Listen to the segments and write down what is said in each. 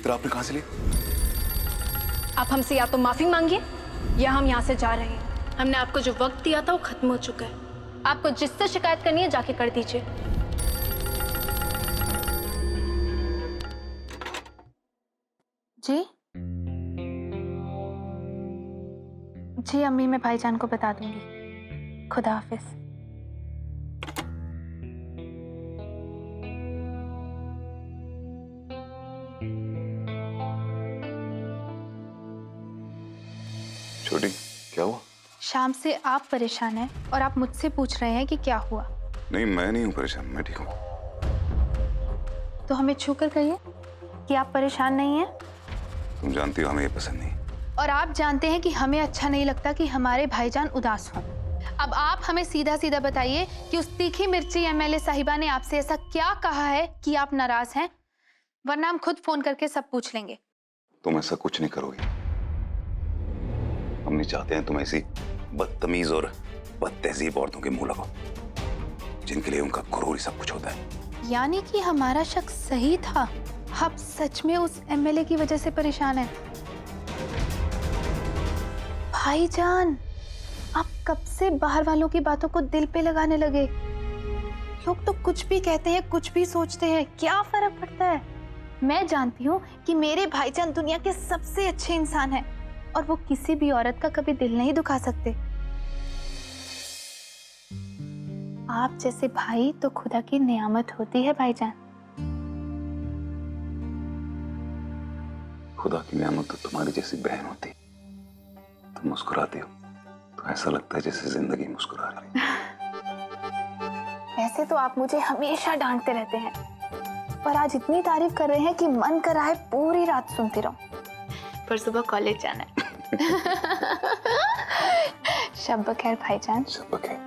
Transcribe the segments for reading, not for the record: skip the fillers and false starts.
इतना आपने कहां से लिया? आप हमसे या तो माफी मांगिए या हम यहाँ से जा रहे हैं। हमने आपको जो वक्त दिया था वो खत्म हो चुका है। आपको जिससे शिकायत करनी है जाके कर दीजिए। जी जी अम्मी, मैं भाईजान को बता दूंगी। खुदा हाफिज। छोटी, क्या हुआ? शाम से आप परेशान हैं और आप मुझसे पूछ रहे हैं कि क्या हुआ। नहीं, मैं नहीं हूं परेशान, मैं ठीक हूं। तो हमें छू कर कहिए कि आप परेशान नहीं हैं। तुम जानती हो हमें ये पसंद नहीं। और आप जानते हैं कि हमें अच्छा नहीं लगता कि हमारे भाईजान उदास हों। अब आप हमें सीधा सीधा बताइए कि उस तीखी मिर्ची एमएलए साहिबा ने आपसे ऐसा क्या कहा है कि आप नाराज हैं, वरना हम खुद फोन करके सब पूछ लेंगे। तुम ऐसा कुछ नहीं करोगी। हम नहीं चाहते हैं तुम ऐसी बदतमीज और बदतहजीब औरतों के मुंह लगाओ, जिनके लिए उनका गुरूर ही सब कुछ होता है। यानी कि हमारा शक सही था, आप सच में उस एमएलए की वजह से परेशान हैं। भाईजान, आप कब से बाहर वालों की बातों को दिल पे लगाने लगे? लोग तो कुछ भी कहते हैं, कुछ भी सोचते हैं, क्या फर्क पड़ता है? मैं जानती हूँ कि मेरे भाईजान दुनिया के सबसे अच्छे इंसान हैं और वो किसी भी औरत का कभी दिल नहीं दुखा सकते। आप जैसे भाई तो खुदा की नियामत होती है भाईजान। खुदा की नियामत तो तुम्हारी जैसी बहन होती। तुम मुस्कुराती हो तो ऐसा लगता है जैसे जिंदगी मुस्कुरा रही है। ऐसे तो आप मुझे हमेशा डांटते रहते हैं, पर आज इतनी तारीफ कर रहे हैं कि मन कर रहा है पूरी रात सुनती रहूं। पर सुबह कॉलेज जाना है। शब बखैर भाईजान। शब बखैर।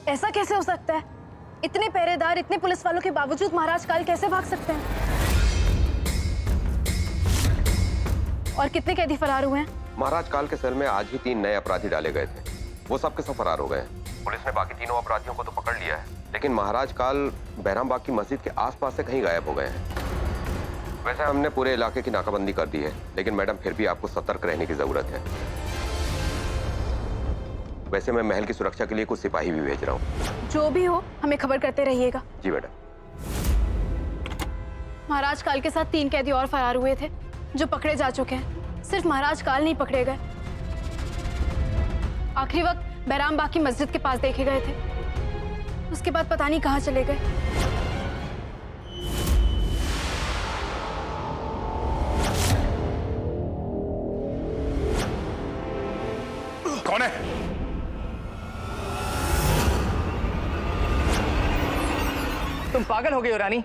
ऐसा कैसे हो सकता है? इतने पहरेदार, इतने पुलिस वालों के बावजूद महाराज काल कैसे भाग सकते हैं? और कितने कैदी फरार हुए हैं? महाराज काल के सेल में आज ही 3 नए अपराधी डाले गए थे। वो सब के सब फरार हो गए हैं। पुलिस ने बाकी तीनों अपराधियों को तो पकड़ लिया है, लेकिन महाराज काल बहराम बाग की मस्जिद के आसपास से कहीं गायब हो गए हैं। वैसे हमने पूरे इलाके की नाकाबंदी कर दी है, लेकिन मैडम फिर भी आपको सतर्क रहने की जरूरत है। वैसे मैं महल की सुरक्षा के लिए कुछ सिपाही भी भेज रहा हूँ। जो भी हो हमें खबर करते रहिएगा। जी मैडम। महाराज काल के साथ 3 कैदी और फरार हुए थे जो पकड़े जा चुके हैं। सिर्फ महाराज काल नहीं पकड़े गए, आखिरी वक्त बहराम बाग की मस्जिद के पास देखे गए थे। उसके बाद पता नहीं कहाँ चले गए। कौन है? तुम पागल हो गई हो रानी?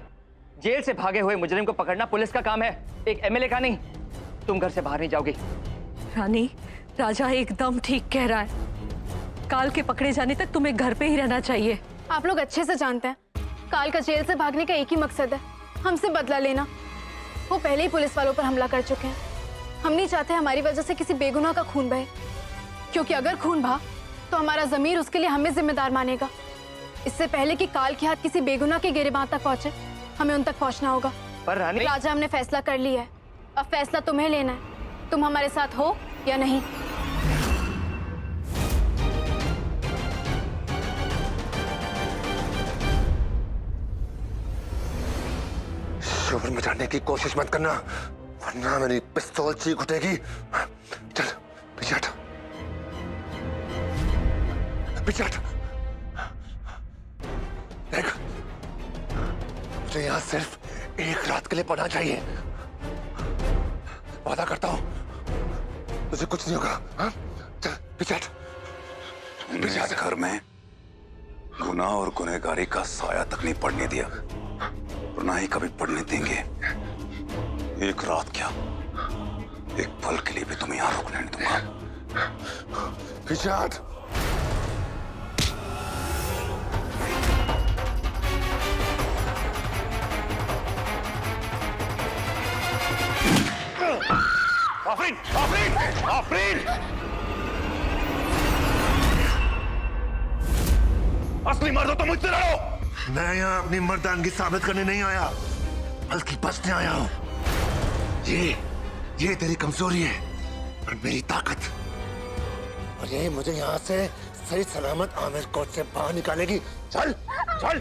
जेल से भागे हुए मुजरिम को पकड़ना पुलिस का काम है, एक एमएलए का नहीं। तुम घर से बाहर नहीं जाओगी। रानी, राजा एकदम ठीक कह रहा है। काल के पकड़े जाने तक तुम्हें घर पे ही रहना चाहिए। आप लोग अच्छे से जानते हैं काल का जेल से भागने का एक ही मकसद है, हमसे बदला लेना। वो पहले ही पुलिस वालों पर हमला कर चुके हैं। हम नहीं चाहते हमारी वजह से किसी बेगुनाह का खून बहे, क्योंकि अगर खून बहा तो हमारा जमीर उसके लिए हमें जिम्मेदार मानेगा। इससे पहले कि काल के हाथ किसी बेगुनाह के गिरबान तक पहुंचे, हमें उन तक पहुंचना होगा। पर रानी, राजा, हमने फैसला कर लिया है, अब फैसला तुम्हें लेना है। तुम हमारे साथ हो या नहीं? शोर मचाने की कोशिश मत करना, वरना मेरी पिस्तौल चीख उठेगी। चल पीछे हट, पीछे हट। देख, मुझे यहाँ सिर्फ एक रात के लिए पढ़ना चाहिए। वादा करता हूँ तुझे कुछ नहीं होगा। हाँ? चल पीछे हट, तुमने इस घर में गुनाह और गुनहगारी का साया तक नहीं पड़ने दिया, और ना ही कभी पड़ने देंगे। एक रात क्या, एक पल के लिए भी तुम्हें यहाँ रुकने नहीं दूंगा। पीछे हट। आफरीन, आफरीन, आफरीन! असली मर्द हो तो मुझसे लड़ो। मैं यहाँ अपनी मर्दानगी साबित करने नहीं आया, बल्कि बचने आया हूँ। ये तेरी कमजोरी है और मेरी ताकत, और ये मुझे यहाँ से सही सलामत आमिर कोर्ट से बाहर निकालेगी। चल चल।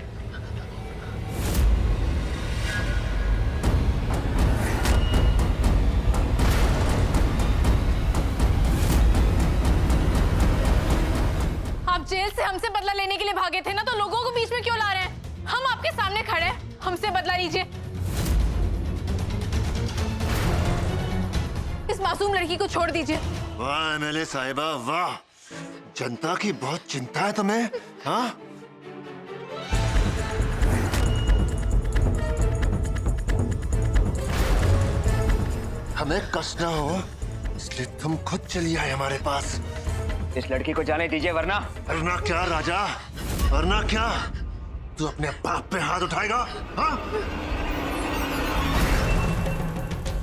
आप जेल से हमसे बदला लेने के लिए भागे थे ना, तो लोगों को बीच में क्यों ला रहे हैं? हम आपके सामने खड़े हैं, हमसे बदला लीजिए। इस मासूम लड़की को छोड़ दीजिए। वाह एमएलए साहिबा वाह, जनता की बहुत चिंता है तुम्हें। हाँ, हमें कष्ट ना हो इसलिए तुम खुद चली आए हमारे पास। इस लड़की को जाने दीजिए, वरना वरना क्या राजा, वरना क्या? तू अपने बाप पे हाथ उठाएगा? हाँ?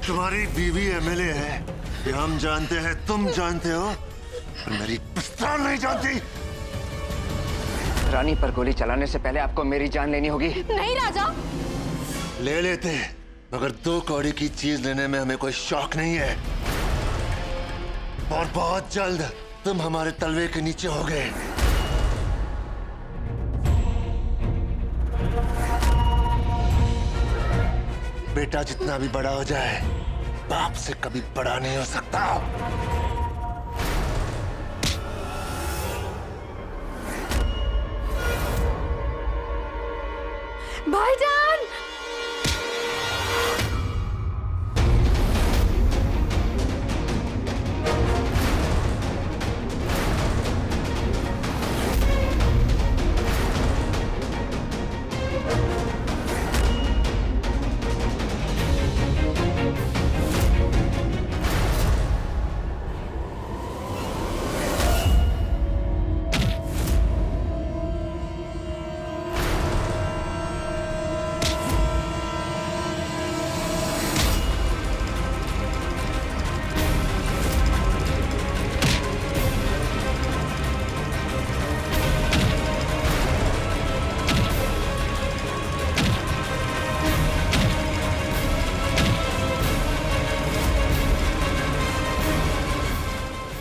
तुम्हारी बीवी एमएलए है, ये हम जानते हैं, तुम जानते हो, पर मेरी पिस्तौल नहीं जानती। रानी पर गोली चलाने से पहले आपको मेरी जान लेनी होगी। नहीं राजा। ले लेते, मगर 2 कौड़ी की चीज लेने में हमें कोई शौक नहीं है, और बहुत जल्द तुम हमारे तलवे के नीचे होगे। बेटा जितना भी बड़ा हो जाए, बाप से कभी बड़ा नहीं हो सकता। भाईजान!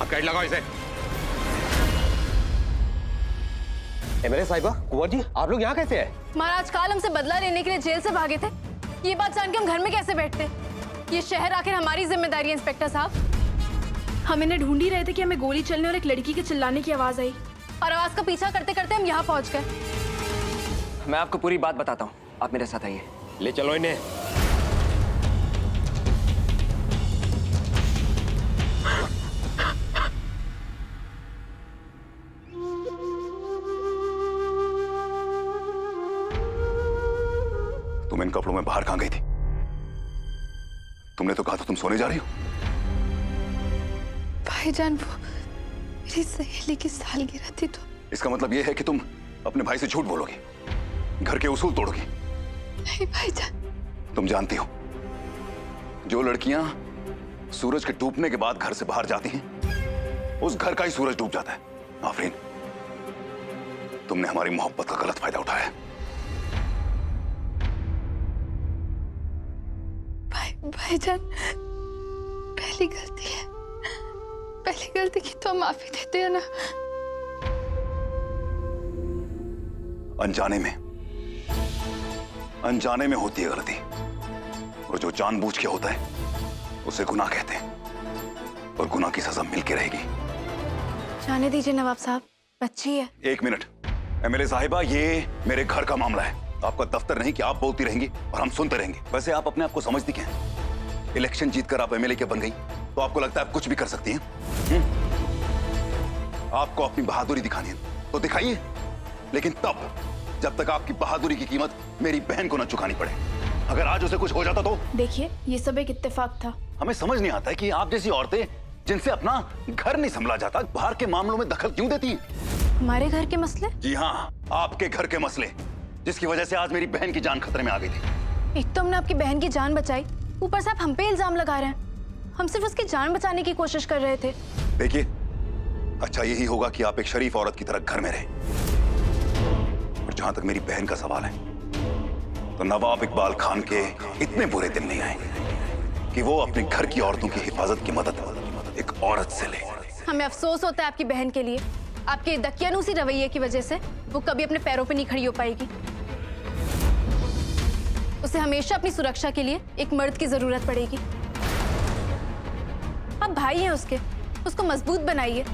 गाइड लगाओ इसे। एमएलए साहिबा, कुंवर जी, आप लोग यहाँ कैसे हैं? महाराज काल हमसे बदला लेने के लिए जेल से भागे थे। ये बात जान के हम घर में कैसे बैठते? ये शहर आखिर हमारी जिम्मेदारी है इंस्पेक्टर साहब। हम इन्हें ढूंढ ही रहे थे कि हमें गोली चलने और एक लड़की के चिल्लाने की आवाज आई, और आवाज का पीछा करते करते हम यहाँ पहुंच गए। मैं आपको पूरी बात बताता हूँ, आप मेरे साथ आइए। ले चलो इन्हें। तुम इन कपड़ों में बाहर कहां गई थी? तुमने तो कहा था तुम सोने जा रही हो। भाईजान, वो मेरी सहेली की सालगिरह थी, तो इसका मतलब यह है कि तुम अपने भाई से झूठ बोलोगी, घर के उसूल तोड़ोगी। नहीं भाईजान। तुम जानती हो, जो लड़कियां सूरज के डूबने के बाद घर से बाहर जाती हैं, उस घर का ही सूरज डूब जाता है। आफरीन, तुमने हमारी मोहब्बत का गलत फायदा उठाया है। भाईजान, पहली गलती की तो माफी देते हैं ना। अनजाने में होती है गलती, और जो जानबूझ के होता है उसे गुनाह कहते हैं, और गुनाह की सजा मिलके रहेगी। जाने दीजिए नवाब साहब, बच्ची है। 1 मिनट। एमएलए साहिबा, ये मेरे घर का मामला है, आपका दफ्तर नहीं कि आप बोलती रहेंगी और हम सुनते रहेंगे। वैसे आप अपने आप को समझती क्या हैं? इलेक्शन जीतकर आप एमएलए क्या बन गई, तो आपको लगता है आप कुछ भी कर सकती हैं? आपको अपनी बहादुरी दिखानी है तो दिखाइए, लेकिन तब जब तक आपकी बहादुरी की कीमत मेरी बहन को न चुकानी पड़े। अगर आज उसे कुछ हो जाता तो? देखिए, ये सब एक इत्तेफाक था। हमें समझ नहीं आता है कि आप जैसी औरतें जिनसे अपना घर नहीं संभला जाता, बाहर के मामलों में दखल क्यों देती हैं? हमारे घर के मसले? जी हाँ, आपके घर के मसले, जिसकी वजह से आज मेरी बहन की जान खतरे में आ गई थी। एक तो हमने आपकी बहन की जान बचाई, ऊपर से आप हम पे इल्जाम लगा रहे हैं। हम सिर्फ उसकी जान बचाने की कोशिश कर रहे थे। देखिए, अच्छा यही होगा कि आप एक शरीफ औरत की तरह घर में रहें, और जहां तक मेरी बहन का सवाल है, तो नवाब इकबाल खान के इतने बुरे दिन नहीं आए कि वो अपने घर की औरतों की हिफाजत की मदद एक औरत से ले। हमें अफसोस होता है आपकी बहन के लिए। आपके दकियानूसी रवैये की वजह से वो कभी अपने पैरों पे नहीं खड़ी हो पाएगी। उसे हमेशा अपनी सुरक्षा के लिए एक मर्द की जरूरत पड़ेगी। आप भाई हैं उसके, उसको मजबूत बनाइए,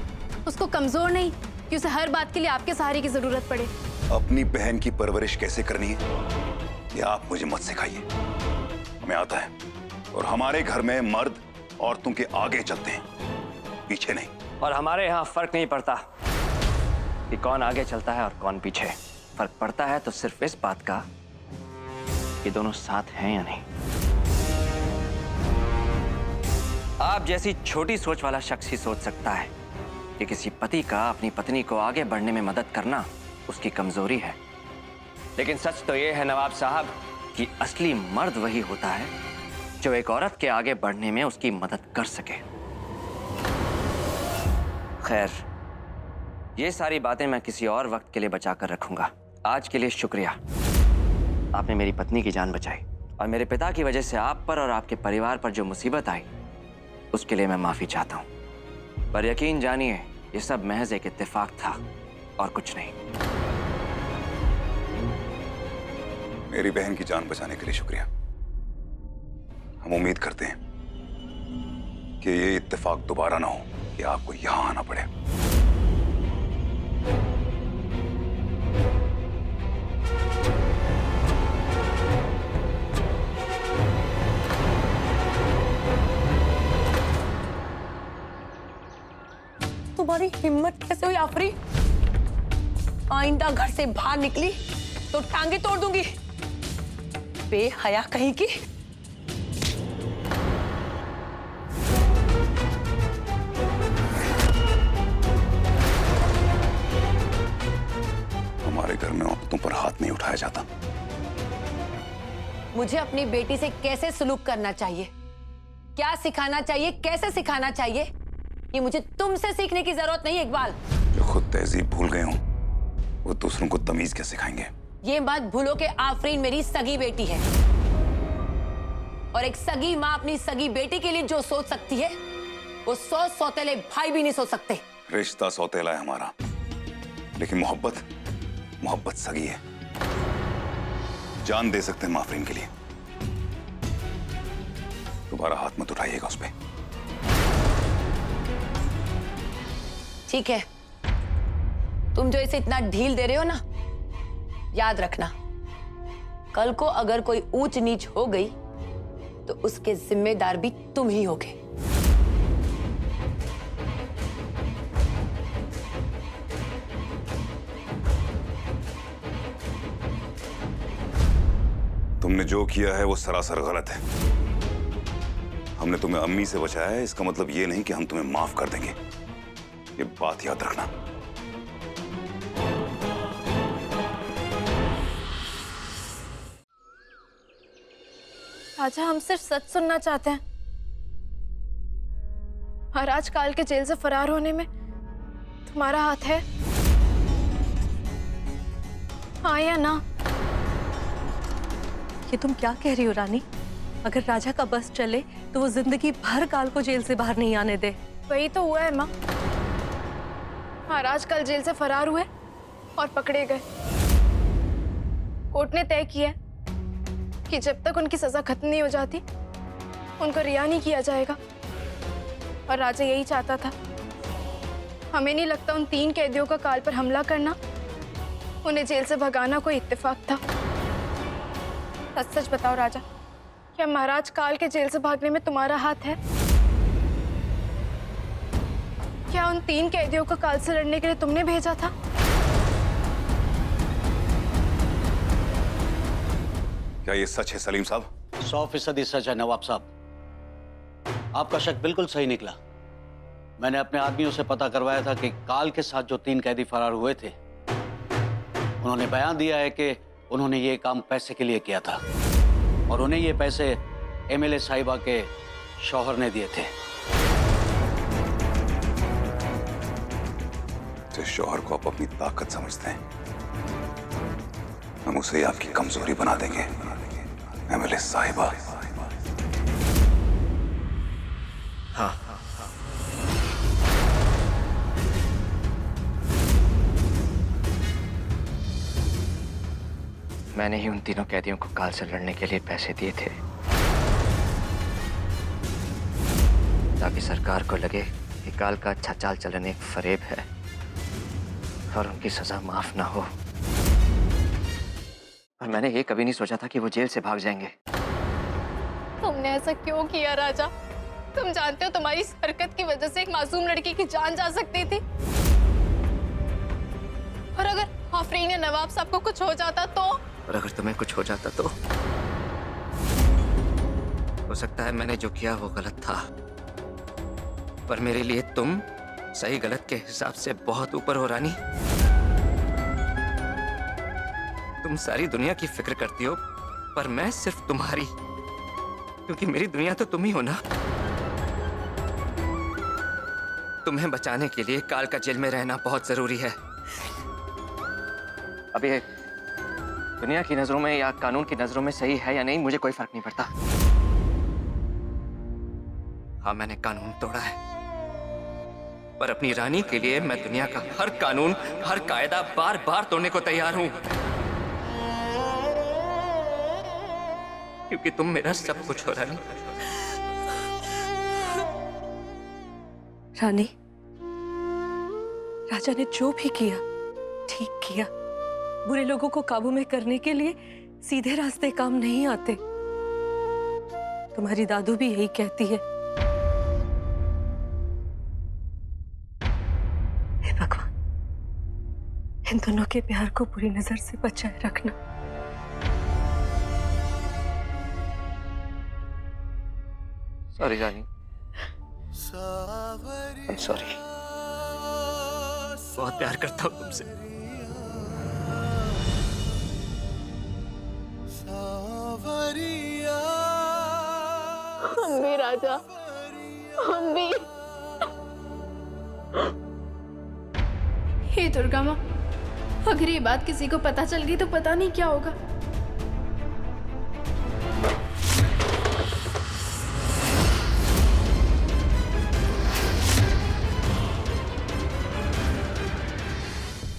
उसको कमजोर नहीं कि उसे हर बात के लिए आपके सहारे की जरूरत पड़े। अपनी बहन की परवरिश कैसे करनी है ये आप मुझे मत सिखाइए, हमें आता है। और हमारे घर में मर्द औरतों के आगे चलते हैं, पीछे नहीं। और हमारे यहाँ फर्क नहीं पड़ता कि कौन आगे चलता है और कौन पीछे। फर्क पड़ता है तो सिर्फ इस बात का कि दोनों साथ हैं या नहीं। आप जैसी छोटी सोच वाला शख्स ही सोच सकता है कि किसी पति का अपनी पत्नी को आगे बढ़ने में मदद करना उसकी कमजोरी है। लेकिन सच तो यह है नवाब साहब कि असली मर्द वही होता है जो एक औरत के आगे बढ़ने में उसकी मदद कर सके। खैर, ये सारी बातें मैं किसी और वक्त के लिए बचा कर रखूंगा। आज के लिए शुक्रिया, आपने मेरी पत्नी की जान बचाई और मेरे पिता की वजह से आप पर और आपके परिवार पर जो मुसीबत आई उसके लिए मैं माफी चाहता हूं। पर यकीन जानिए ये सब महज एक इत्तेफाक था और कुछ नहीं। मेरी बहन की जान बचाने के लिए शुक्रिया। हम उम्मीद करते हैं कि ये इत्तेफाक दोबारा ना हो कि आपको यहां आना पड़े। तुम्हारी हिम्मत कैसे हुई आफरी? आइंदा घर से बाहर निकली तो टांगे तोड़ दूंगी। बेहया कहीं की। हमारे घर में औरतों पर हाथ नहीं उठाया जाता। मुझे अपनी बेटी से कैसे सलूक करना चाहिए, क्या सिखाना चाहिए, कैसे सिखाना चाहिए, ये मुझे तुमसे सीखने की जरूरत नहीं इकबाल। जो खुद तहजीब भूल गए हों वो दूसरों को तमीज क्या सिखाएंगे? ये मत भूलो कि आफरीन मेरी सगी बेटी है और एक सगी माँ अपनी सगी बेटी के लिए जो सोच सकती है वो 100 सौतेले भाई भी नहीं सोच सकते। रिश्ता सौतेला है हमारा, लेकिन मोहब्बत सगी है। जान दे सकते हैं आफरीन के लिए। दोबारा हाथ मत उठाइएगा उस पे। ठीक है, तुम जो इसे इतना ढील दे रहे हो ना, याद रखना कल को अगर कोई ऊंच नीच हो गई तो उसके जिम्मेदार भी तुम ही होगे। तुमने जो किया है वो सरासर गलत है। हमने तुम्हें अम्मी से बचाया है, इसका मतलब ये नहीं कि हम तुम्हें माफ कर देंगे। ये बात याद रखना। राजा, हम सिर्फ सच सुनना चाहते हैं। महाराज काल के जेल से फरार होने में तुम्हारा हाथ है, हाँ या ना? ये तुम क्या कह रही हो रानी? अगर राजा का बस चले तो वो जिंदगी भर काल को जेल से बाहर नहीं आने दे। वही तो हुआ है माँ। महाराज कल जेल से फरार हुए और पकड़े गए। कोर्ट ने तय किया कि जब तक उनकी सजा खत्म नहीं हो जाती उनको रिहा नहीं किया जाएगा। और राजा यही चाहता था। हमें नहीं लगता उन 3 कैदियों का काल पर हमला करना, उन्हें जेल से भगाना कोई इत्तेफाक था। सच सच बताओ राजा, क्या महाराज काल के जेल से भागने में तुम्हारा हाथ है? क्या उन 3 कैदियों को काल से लड़ने के लिए तुमने भेजा था? क्या ये सच है सलीम साहब? 100% सच है नवाब साहब। आपका शक बिल्कुल सही निकला। मैंने अपने आदमियों से पता करवाया था कि काल के साथ जो 3 कैदी फरार हुए थे, उन्होंने बयान दिया है कि उन्होंने ये काम पैसे के लिए किया था और उन्हें ये पैसे एमएलए साहिबा के शौहर ने दिए थे। जिस शौहर को आप अपनी ताकत समझते हैं, हम उसे आपकी कमजोरी बना देंगे एमएलए साहिबा। हाँ, मैंने ही उन तीनों कैदियों को काल से लड़ने के लिए पैसे दिए थे, ताकि सरकार को लगे कि काल का अच्छा चाल चलन एक फरेब है और उनकी सजा माफ ना हो। और मैंने ये कभी नहीं सोचा था कि वो जेल से भाग जाएंगे। तुमने ऐसा क्यों किया राजा? तुम जानते हो तुम्हारी इस हरकत की वजह से एक मासूम लड़की की जान जा सकती थी। और अगर आफरीन या नवाब साहब को कुछ हो जाता तो? और अगर तुम्हें कुछ हो जाता तो? हो सकता है मैंने जो किया वो गलत था, पर मेरे लिए तुम सही गलत के हिसाब से बहुत ऊपर हो रानी। तुम सारी दुनिया की फिक्र करती हो, पर मैं सिर्फ तुम्हारी, क्योंकि मेरी दुनिया तो तुम ही हो ना। तुम्हें बचाने के लिए काल का जेल में रहना बहुत जरूरी है। अब ये दुनिया की नजरों में या कानून की नजरों में सही है या नहीं, मुझे कोई फर्क नहीं पड़ता। हाँ, मैंने कानून तोड़ा है, पर अपनी रानी के लिए मैं दुनिया का हर कानून, हर कायदा बार बार तोड़ने को तैयार हूं, क्योंकि तुम मेरा सब कुछ हो रानी। रानी, राजा ने जो भी किया ठीक किया। बुरे लोगों को काबू में करने के लिए सीधे रास्ते काम नहीं आते। तुम्हारी दादू भी यही कहती है। हे भगवान, इन दोनों के प्यार को बुरी नजर से बचाए रखना। Sorry Rani, I'm sorry। बहुत प्यार करता हूँ तुमसे। हम भी राजा, हम भी। हे दुर्गा माँ, अगर ये बात किसी को पता चल गई तो पता नहीं क्या होगा।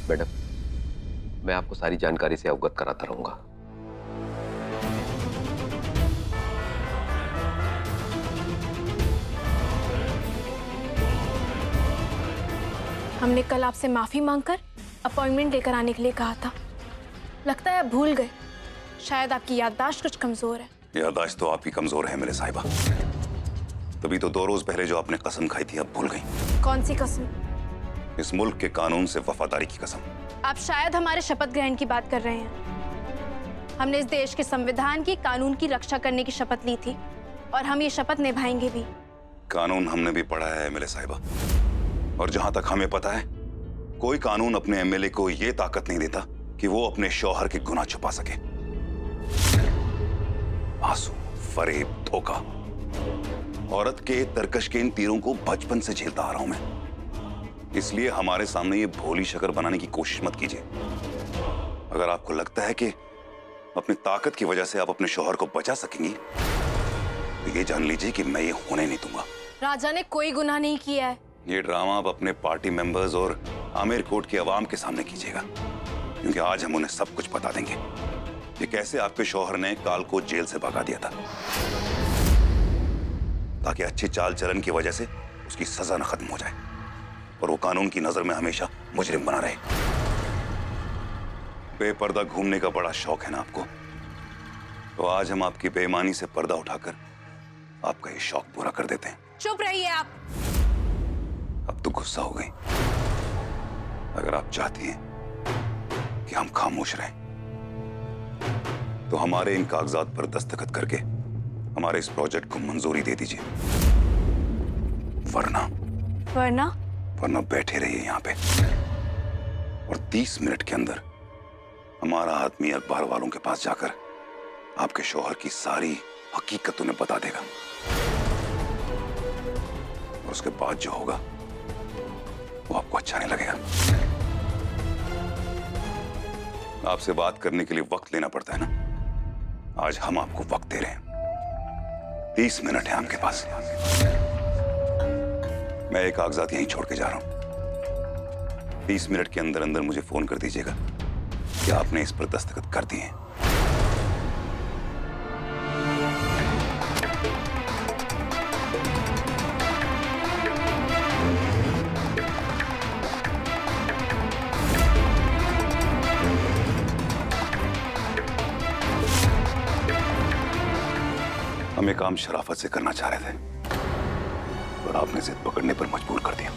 मैडम, मैं आपको सारी जानकारी से अवगत कराता रहूंगा। हमने कल आपसे माफी मांगकर अपॉइंटमेंट लेकर आने के लिए कहा था। लगता है आप भूल गए। शायद आपकी याददाश्त कुछ कमजोर है। याददाश्त तो आपकी कमजोर है मेरे साहिबा। तभी तो 2 रोज पहले जो आपने कसम खाई थी अब भूल गई। कौन सी कसम? इस मुल्क के कानून से वफादारी की कसम। आप शायद हमारे शपथ ग्रहण की बात कर रहे हैं। हमने इस देश के संविधान की, कानून की रक्षा करने की शपथ ली थी और हम ये शपथ निभाएंगे भी। कानून हमने भी पढ़ा है एमएलए साहिबा, और जहां तक हमें पता है कोई कानून अपने एमएलए को यह ताकत नहीं देता कि वो अपने शौहर के गुनाह छुपा सके। आंसू, फरेब, धोखा, औरत के तरकश के इन तीरों को बचपन से झेलता आ रहा हूं मैं। इसलिए हमारे सामने ये भोली शक्ल बनाने की कोशिश मत कीजिए। अगर आपको लगता है कि अपनी ताकत की वजह से आप अपने शौहर को बचा सकेंगी, तो ये जान लीजिए कि मैं ये होने नहीं दूंगा। राजा ने कोई गुनाह नहीं किया है। ये ड्रामा आप अपने पार्टी मेंबर्स और आमिर कोट की आवाम के सामने कीजिएगा, क्योंकि आज हम उन्हें सब कुछ बता देंगे कि कैसे आपके शौहर ने काल को जेल से भगा दिया था, ताकि अच्छी चाल चलन की वजह से उसकी सजा न खत्म हो जाए और वो कानून की नजर में हमेशा मुजरिम बना रहे। बेपर्दा घूमने का बड़ा शौक है ना आपको, तो आज हम आपकी बेईमानी से पर्दा उठाकर आपका ये शौक पूरा कर देते हैं। चुप रहिए आप। अब तो गुस्सा हो गई। अगर आप चाहती हैं कि हम खामोश रहें, तो हमारे इन कागजात पर दस्तखत करके हमारे इस प्रोजेक्ट को मंजूरी दे दीजिए, वरना बैठे रहिए यहाँ पे और 30 मिनट के अंदर हमारा आदमी अखबार वालों के पास जाकर आपके शौहर की सारी हकीकत उन्हें बता देगा, और उसके बाद जो होगा वो आपको अच्छा नहीं लगेगा। आपसे बात करने के लिए वक्त लेना पड़ता है ना। आज हम आपको वक्त दे रहे हैं, 30 मिनट है आपके पास। मैं ये कागजात यहीं छोड़ के जा रहा हूं। 30 मिनट के अंदर अंदर मुझे फोन कर दीजिएगा कि आपने इस पर दस्तखत कर दिए हैं। हम ये काम शराफत से करना चाह रहे थे, पर आपने जिद पकड़ने पर मजबूर कर दिया।